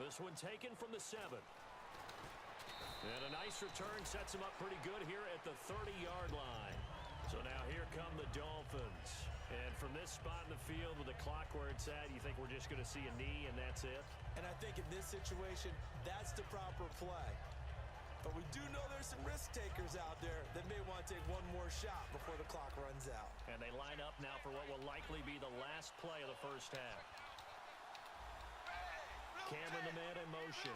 This one taken from the 7. And a nice return sets him up pretty good here at the 30-yard line. So now here come the Dolphins. And from this spot in the field with the clock where it's at, you think we're just going to see a knee and that's it? And I think in this situation, that's the proper play. But we do know there's some risk takers out there that may want to take one more shot before the clock runs out. And they line up now for what will likely be the last play of the first half. Cameron, the man in motion.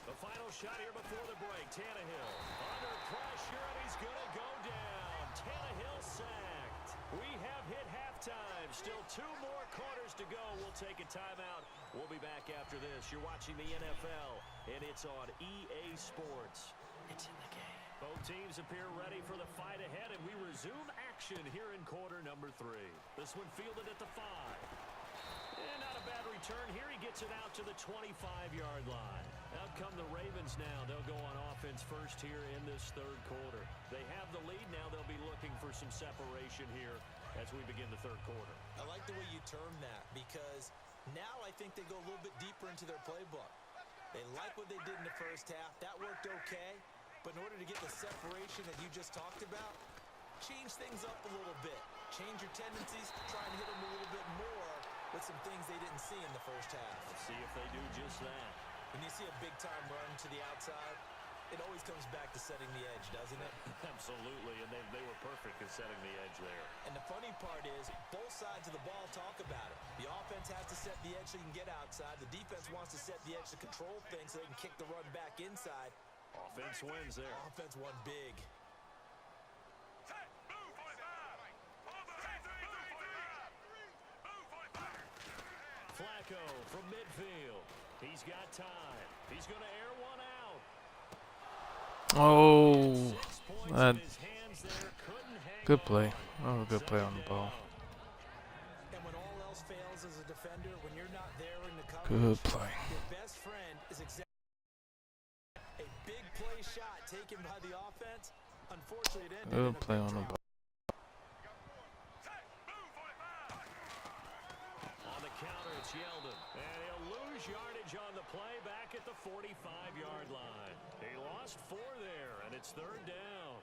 The final shot here before the break. Tannehill under pressure, and he's going to go down. Tannehill sacked. We have hit halftime. Still 2 more quarters to go. We'll take a timeout. We'll be back after this. You're watching the NFL, and it's on EA Sports. It's in the game. Both teams appear ready for the fight ahead, and we resume action here in quarter number 3. This one fielded at the 5. And not a bad return here. He gets it out to the 25-yard line. Out come the Ravens now. They'll go on offense first here in this third quarter. They have the lead now. They'll be looking for some separation here as we begin the third quarter. I like the way you term that because now I think they go a little bit deeper into their playbook. They like what they did in the first half. That worked okay. But in order to get the separation that you just talked about, change things up a little bit. Change your tendencies. Try and hit them a little bit more with some things they didn't see in the first half. Let's see if they do just that. When you see a big-time run to the outside, it always comes back to setting the edge, doesn't it? Absolutely, and they were perfect at setting the edge there. And the funny part is, both sides of the ball talk about it. The offense has to set the edge so you can get outside. The defense wants to set the edge to control things so they can kick the run back inside. Offense wins there. Offense won big. Flacco from midfield. He's got time. He's going to air one out. Oh, good play. Oh, a good play on the ball. And when all else fails as a defender, when you're not there in the coverage, Good play. your best friend is exactly a big play shot taken by the offense. Unfortunately, it ended Good play on the ball. On the counter, it's Yeldon. And he'll lose yardage on the play back at the 45-yard line. He lost 4 there, and it's 3rd down.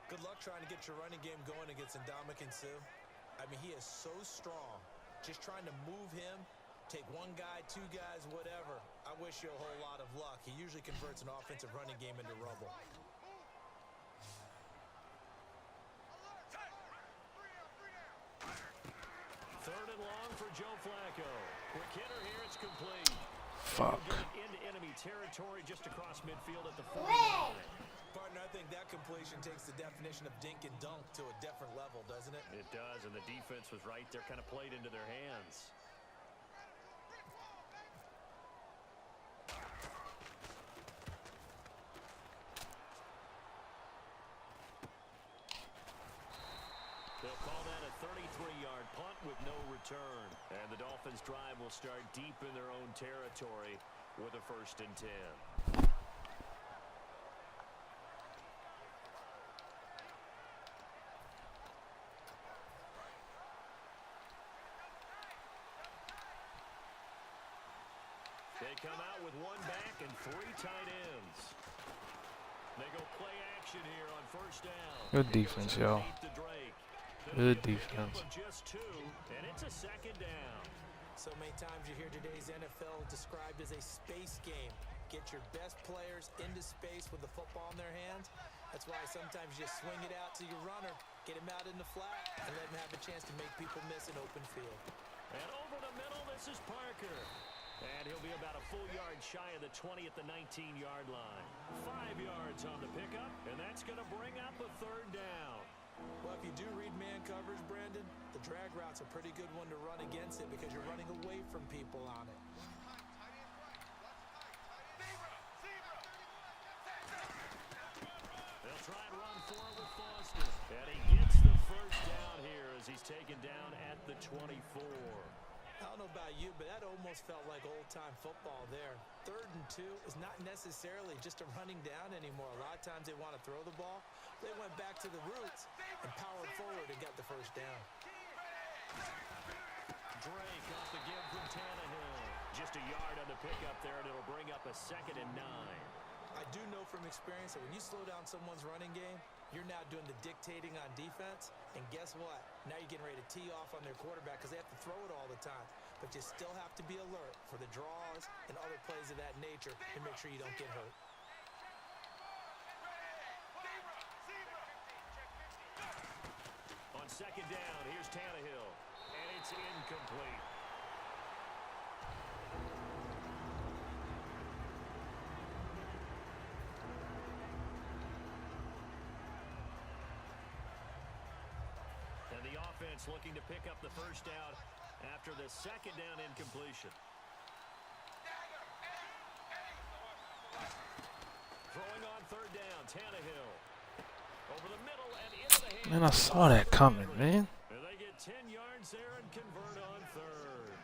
Good luck trying to get your running game going against Ndamukong Suh. I mean, he is so strong. Just trying to move him, take 1 guy, 2 guys, whatever. I wish you a whole lot of luck. He usually converts an offensive running game into rubble. Third and long for Joe Flacco. Quick hitter here, it's complete. Fuck. Into enemy territory just across midfield at the 49. Partner, I think that completion takes the definition of dink and dunk to a different level, doesn't it? It does, and the defense was right there, kind of played into their hands. They'll call that a 33-yard punt with no return. And the Dolphins' drive will start deep in their own territory with a 1st and 10. They come out with 1 back and 3 tight ends. They go play action here on 1st down. Good defense, yo. Good defense. Just 2, and it's a 2nd down. So many times you hear today's NFL described as a space game. Get your best players into space with the football in their hands. That's why sometimes you swing it out to your runner, get him out in the flat, and let him have a chance to make people miss an open field. And over the middle, this is Parker. And he'll be about a full yard shy of the 20 at the 19-yard line. 5 yards on the pickup, and that's going to bring up a 3rd down. Well, if you do read man coverage, Brandon, the drag route's a pretty good one to run against it because you're running away from people on it. They'll try and run for it with Foster. And he gets the 1st down here as he's taken down at the 24. I don't know about you, but that almost felt like old-time football there. 3rd and 2 is not necessarily just a running down anymore. A lot of times they want to throw the ball. They went back to the roots and powered forward and got the 1st down. Just a yard on the pickup there, and it'll bring up a 2nd and 9. I do know from experience that when you slow down someone's running game, you're now doing the dictating on defense. And guess what? Now you're getting ready to tee off on their quarterback because they have to throw it all the time. But you still have to be alert for the draws and other plays of that nature to make sure you don't get hurt. On 2nd down, here's Tannehill. And it's incomplete. The offense looking to pick up the first down after the 2nd down incompletion. Throwing on 3rd down, Tannehill. Over the middle and into the hands. Man, I saw that coming, man. They get 10 yards there and convert on 3rd.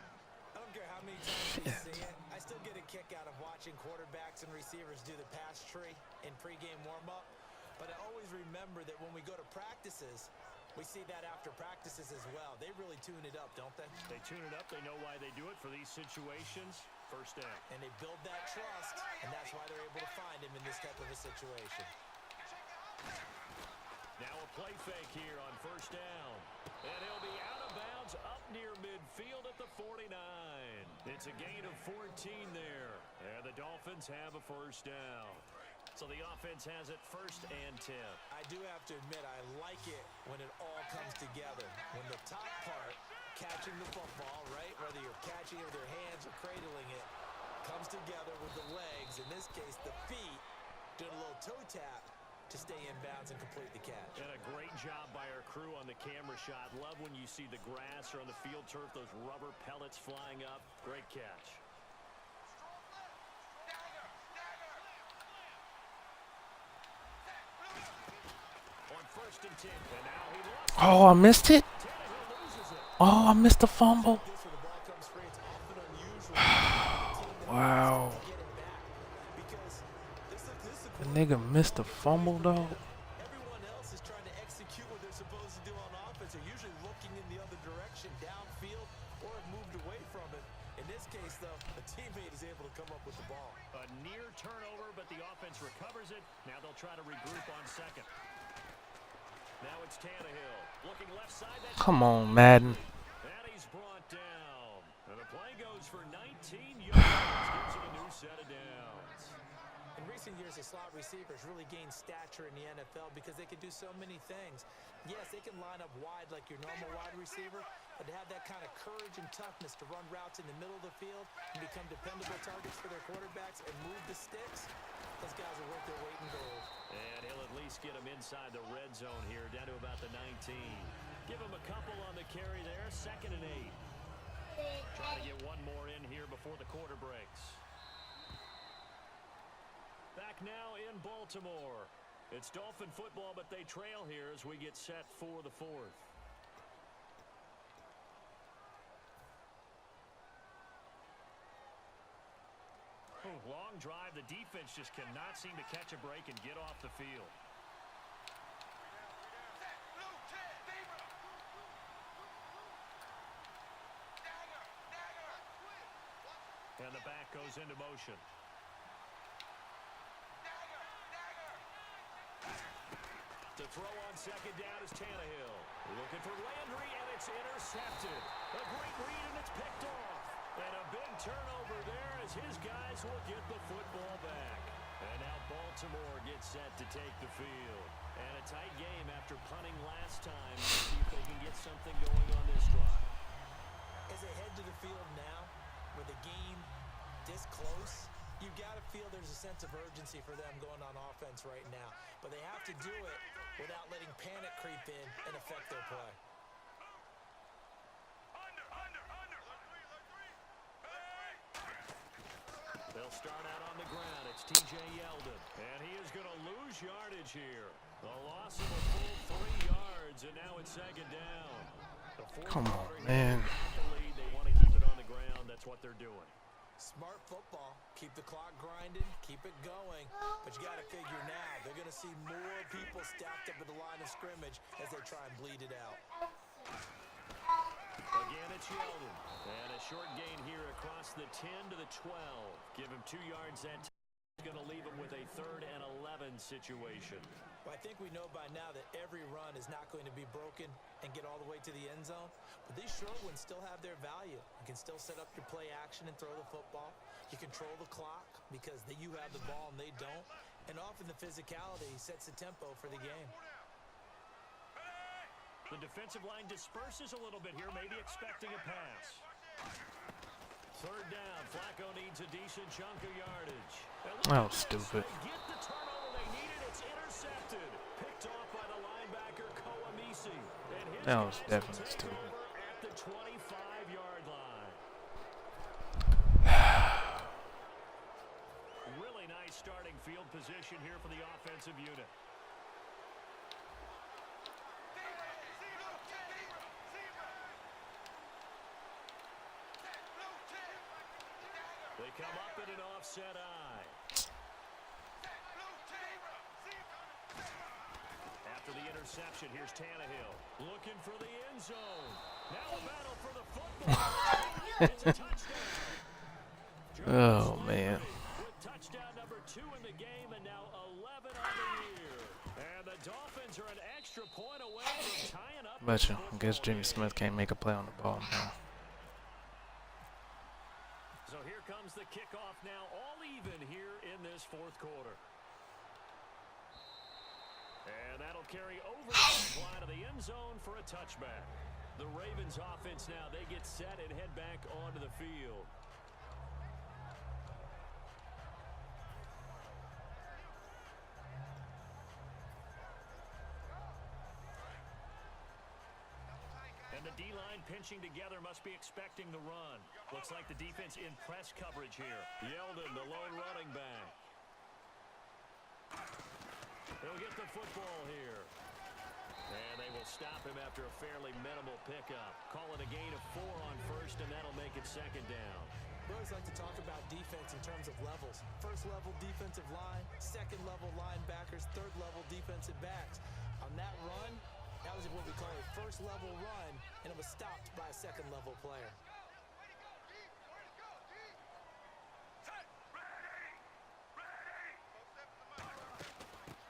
I don't care how many times you see it. I still get a kick out of watching quarterbacks and receivers do the pass tree in pregame warm-up. But I always remember that when we go to practices, we see that after practices as well. They really tune it up, don't they? They tune it up. They know why they do it for these situations. First down. And they build that trust, and that's why they're able to find him in this type of a situation. Now a play fake here on 1st down. And he'll be out of bounds up near midfield at the 49. It's a gain of 14 there. And the Dolphins have a 1st down. So the offense has it 1st and 10. I do have to admit, I like it when it all comes together. When the top part, catching the football, right, whether you're catching it with your hands or cradling it, comes together with the legs, in this case the feet, doing a little toe tap to stay in bounds and complete the catch. And a great job by our crew on the camera shot. Love when you see the grass or on the field turf, those rubber pellets flying up. Great catch. On 1st and 10. And now he lost it. Oh, I missed it. Tannehill loses it. Oh, I missed the fumble. This where the ball comes free, it's often unusual for the team that Wow. to get it back. Because this is The nigga missed the fumble, though. everyone else is trying to execute what they're supposed to do on offense. They're usually looking in the other direction, downfield, or have moved away from it. In this case, though, a teammate is able to come up with the ball. A near turnover, but the offense recovers it. Now they'll try to regroup on 2nd. Now it's Tannehill. Looking left side. Come on, Madden. And he's brought down. And the play goes for 19 yards. Gives him a new set of downs. In recent years, the slot receivers really gained stature in the NFL because they can do so many things. Yes, they can line up wide like your normal wide receiver, but to have that kind of courage and toughness to run routes in the middle of the field and become dependable targets for their quarterbacks and move the sticks, those guys are worth their weight in gold. And he'll at least get him inside the red zone here, down to about the 19. Give him a couple on the carry there, 2nd and 8. Trying to get one more in here before the quarter breaks. Back now in Baltimore. It's Dolphin football, but they trail here as we get set for the 4th. Long drive. The defense just cannot seem to catch a break and get off the field. And the back goes into motion. To throw on 2nd down is Tannehill. Looking for Landry, and it's intercepted. A great read, and it's picked off. And a big turnover there as his guys will get the football back. And now Baltimore gets set to take the field. And a tight game after punting last time. Let's see if they can get something going on this drive. As they head to the field now, with the game this close, you've got to feel there's a sense of urgency for them going on offense right now. But they have to do it without letting panic creep in and affect their play. They'll start out on the ground. It's T.J. Yeldon. And he is going to lose yardage here. A loss of a full 3 yards, and now it's 2nd down. Come on, man. They want to keep it on the ground. That's what they're doing. Smart football. Keep the clock grinding. Keep it going. But you got to figure now, they're going to see more people stacked up at the line of scrimmage as they try and bleed it out. Again, it's Yeldon. And a A short gain here across the 10 to the 12. Give him 2 yards that time. Going to leave him with a 3rd and 11 situation. Well, I think we know by now that every run is not going to be broken and get all the way to the end zone. But these short ones still have their value. You can still set up your play action and throw the football. You control the clock because you have the ball and they don't. And often the physicality sets the tempo for the game. The defensive line disperses a little bit here, maybe expecting a pass. 3rd down. Flacco needs a decent chunk of yardage. That was stupid. They get the turnover they needed. It's intercepted. Picked off by the linebacker, Koamisi. That was definitely stupid. At the 25-yard line. Really nice starting field position here for the offensive unit. They come up in an offset eye. After the interception, here's Tannehill. Looking for the end zone. Now a battle for the football. It's a touchdown. Oh, man. With touchdown number 2 in the game and now 11 on the year. And the Dolphins are an extra point away from tying up. Betcha. I guess Jimmy Smith can't make a play on the ball now. So here comes the kickoff now, all even here in this 4th quarter. And that'll carry over the line of the end zone for a touchback. The Ravens offense now, they get set and head back onto the field. And the D-line pinching together must be expecting the run. Looks like the defense in press coverage here. Yeldon, the lone running back. He'll get the football here. And they will stop him after a fairly minimal pickup. Call it a gain of 4 on 1st, and that'll make it 2nd down. We always like to talk about defense in terms of levels. 1st level defensive line, 2nd level linebackers, 3rd level defensive backs. On that run, that was what we call a 1st level run, and it was stopped by a 2nd level player.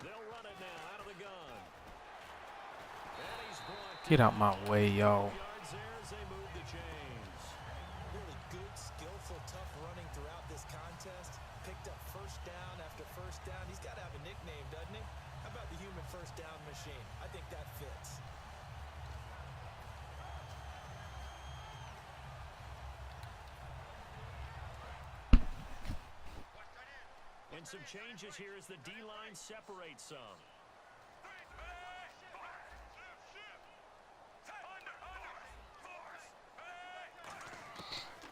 They'll run it now out of the gun. And he's brought Get out my way, y'all. yards there as they move the chains. Really good, skillful, tough running throughout this contest. Picked up 1st down after 1st down. He's got to have a nickname, doesn't he? How about the human 1st down machine? I think that fits. And some changes here as the D-line separates some.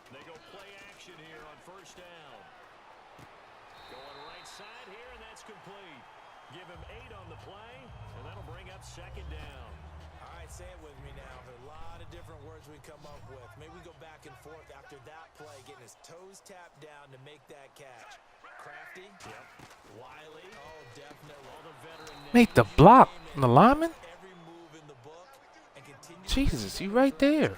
They go play action here on 1st down. Going right side here, and that's complete. Give him 8 on the play, and that'll bring up 2nd down. All right, say it with me now. There are a lot of different words we come up with. Maybe we go back and forth after that play, getting his toes tapped down to make that catch. Crafty. Yep. Wiley. Oh, definitely. All the veteran Make the block. The lineman? Every move in the book and continue Jesus, you right there.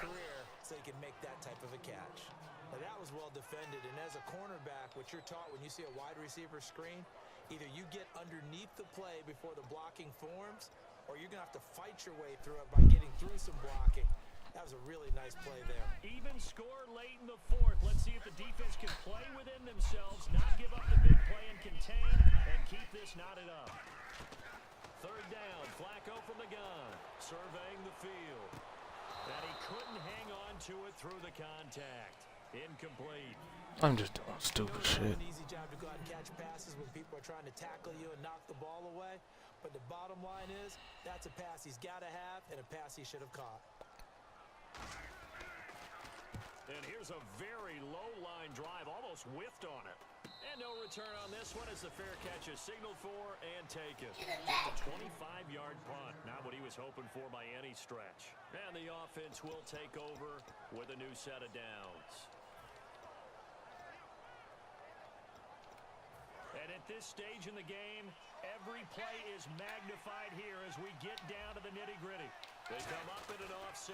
so he can make that type of a catch. Now, that was well defended, and as a cornerback, what you're taught when you see a wide receiver screen, either you get underneath the play before the blocking forms, or you're going to have to fight your way through it by getting through some blocking. That was a really nice play there. Even score late in the 4th. Let's see if the defense can play within themselves, not give up the big play and contain, and keep this knotted up. 3rd down, Flacco from the gun, surveying the field. And he couldn't hang on to it through the contact. Incomplete. I'm just doing stupid shit. An easy job to go out and catch passes when people are trying to tackle you and knock the ball away. But the bottom line is, that's a pass he's got to have and a pass he should have caught. And here's a very low-line drive, almost whiffed on it. And no return on this one as the fair catch is signaled for and taken. A 25-yard punt, not what he was hoping for by any stretch. And the offense will take over with a new set of downs. And at this stage in the game, every play is magnified here as we get down to the nitty-gritty. They come up in an offset.